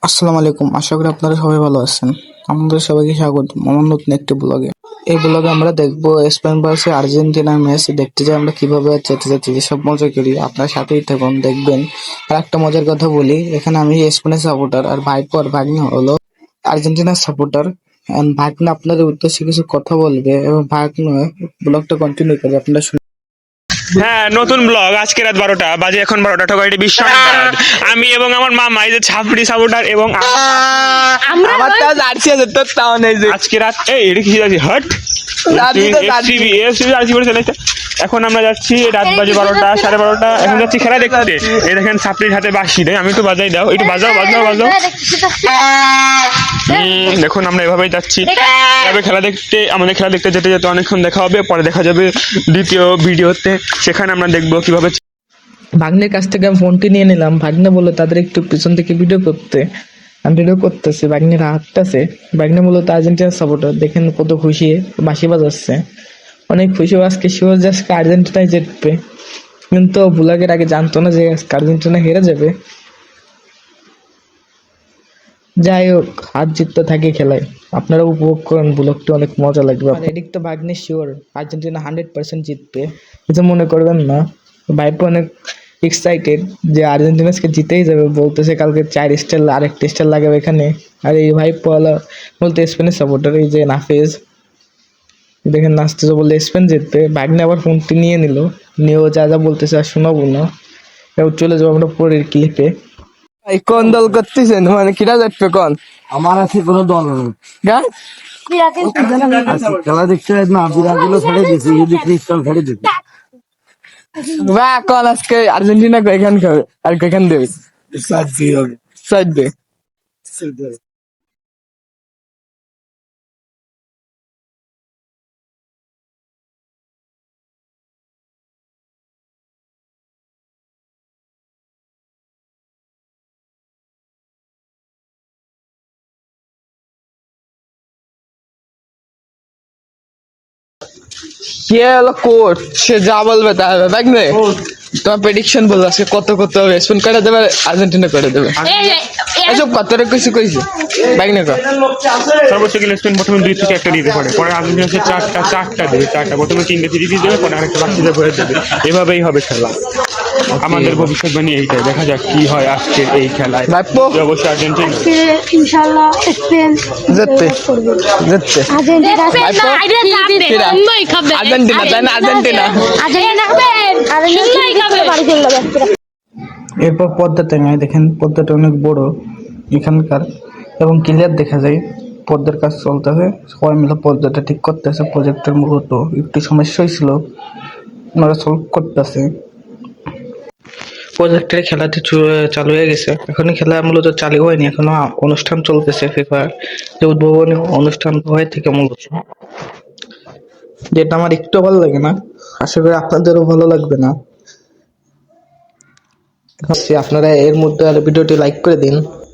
আসসালামু আলাইকুম। আশা করি আপনারা সবাই ভালো আছেন। আমাদের সবাইকে স্বাগত আমার নতুন একটি ব্লগে। এই ব্লগে আমরা দেখবো স্পেন ভার্সেস আর্জেন্টিনার ম্যাচ দেখতে যাই আমরা কিভাবে যেতে যেতে যেসব মজা করি। আপনার সাথেই থাকুন, দেখবেন। আর একটা মজার কথা বলি, এখানে আমি স্পেনের সাপোর্টার আর ভাইপো আর ভাগ্নে হলো আর্জেন্টিনার সাপোর্টার। ভাগ্নে আপনাদের উদ্দেশ্যে কিছু কথা বলবে এবং ভাগ্নে ব্লগটা কন্টিনিউ করবে, আপনারা শুনুন। হ্যাঁ, নতুন ব্লগ। আজকে রাত 12টা বাজে, এখন 12টা ঠোকাইটি বিশ্বনাথ। আমি এবং আমার মামা এই যে ছাপড়ি সাপোর্টার এবং আমার তাও জার্সি আছে, তোর তাও নেই যে আজকে রাত এটা কি যাচ্ছি হট এখন আমরা যাচ্ছি, রাত বাজে 12টা, 12:30। এখন যাচ্ছি খেলা দেখতে। এই দেখেন ছাপড়ির হাতে বাঁশি দেয়, আমি একটু বাজাই দাও, একটু বাজাও বাজাও বাজাও। দেখুন আমরা এভাবেই যাচ্ছি এভাবে খেলা দেখতে। আমাদের খেলা দেখতে যেতে যেতে অনেকক্ষণ দেখা হবে, পরে দেখা যাবে দ্বিতীয় ভিডিওতে, সেখানে আমরা দেখবো কিভাবে। ভাগ্নের কাছ থেকে আমি ফোনটি নিয়ে নিলাম। ভাগ্নে বললো তাদের একটু পিছন থেকে ভিডিও করতে। আমি ভিডিও করতেছি, ভাগ্নের হাঁটতেছে। ভাগ্নে বললো তো আর্জেন্টিনার সাপোর্টার, দেখেন কত খুশি, বাঁশি বাজাচ্ছে, অনেক খুশি। আজকে শিওর যে আজকে আর্জেন্টিনায় জিতবে, কিন্তু ব্লগের আগে জানতো না যে আজকে আর্জেন্টিনা হেরে যাবে। যাই হোক, হাত জিততে থাকে খেলায়, আপনারা উপভোগ করেন, ব্লগটি অনেক মজা লাগবে। আর এদিক তো ভাগ্নে শিওর আর্জেন্টিনা 100% জিতবে, কিছু মনে করবেন না। ভাইপো অনেক এক্সাইটেড যে আর্জেন্টিনা আজকে জিতেই যাবে, বলতেছে কালকে 4 স্টার আরেকটা স্টার লাগাবে এখানে। আর এই ভাইপো বলতে স্পেনের সাপোর্টার, এই যে নাফেজ দেখেন নাচতেছে, বললে স্পেন জিতবে। ভাগ্নে আবার ফোনটি নিয়ে নিল, নিয়েও যা যা বলতেছে আর শোনাবো না, এবার চলে যাবো আমরা পরের ক্লিপে। কোন দল করতেছেন, মানে কিরা যাচ্ছে কোন? আমার আছে কোনো দল নেই। গান খেলা দেখতে না, বিরাগুলো ছেড়ে দিয়েছি, যদি ক্রিস্টাল ছেড়ে দিতে। বা কোন আজকে আর্জেন্টিনা এখান খাবে আর এখান দেবে সাইড দে। কে হলো কোচ, সে যা বলবে তা হবে। ভাগ্নে তোমার প্রেডিকশন বলো, আজকে কত কত হবে? স্পেন করে দেবে, আর্জেন্টিনা করে দেবে, এসব কতটা কিছু কইছে ভাগ্নে কর। সর্বোচ্চ গেলে স্পেন প্রথমে 2 থেকে 1টা দিতে পারে, পরে আর্জেন্টিনা সে চারটা দেবে। প্রথমে 3টে সিরিজ দেবে, পরে আরেকটা বাকিতে ভরে দেবে। এভাবেই হবে খেলা। আমাদের ভবিষ্যৎবাণী এইটাই, দেখা যাক কি হয় আজকের এই খেলায়। ভাইপো অবশ্যই আর্জেন্টিনা ইনশাআল্লাহ স্পেন জিততে জিততে আর্জেন্টিনা আর্জেন্টিনা তাই না? আর্জেন্টিনা এরপর পর্দাতে নেয়, দেখেন পর্দাটা অনেক বড় এখানকার এবং ক্লিয়ার দেখা যায়। পর্দার কাজ চলতেছে, সবাই মিলে পর্দাটা ঠিক করতেছে। প্রজেক্টের মূলত একটু সমস্যা হয়েছিল, ওনারা সলভ করতেছে। প্রজেক্টের খেলাটি চালু হয়ে গেছে, এখনই খেলা মূলত চালু হয়নি, এখনো অনুষ্ঠান চলতেছে। ফিফার যে উদ্বোধনী অনুষ্ঠান হয়ে থেকে মূলত, যেটা আমার একটু ভালো লাগে না, আশা করি আপনাদেরও ভালো লাগবে না। আপনারা এর মধ্যে ভিডিওটি লাইক করে দিন।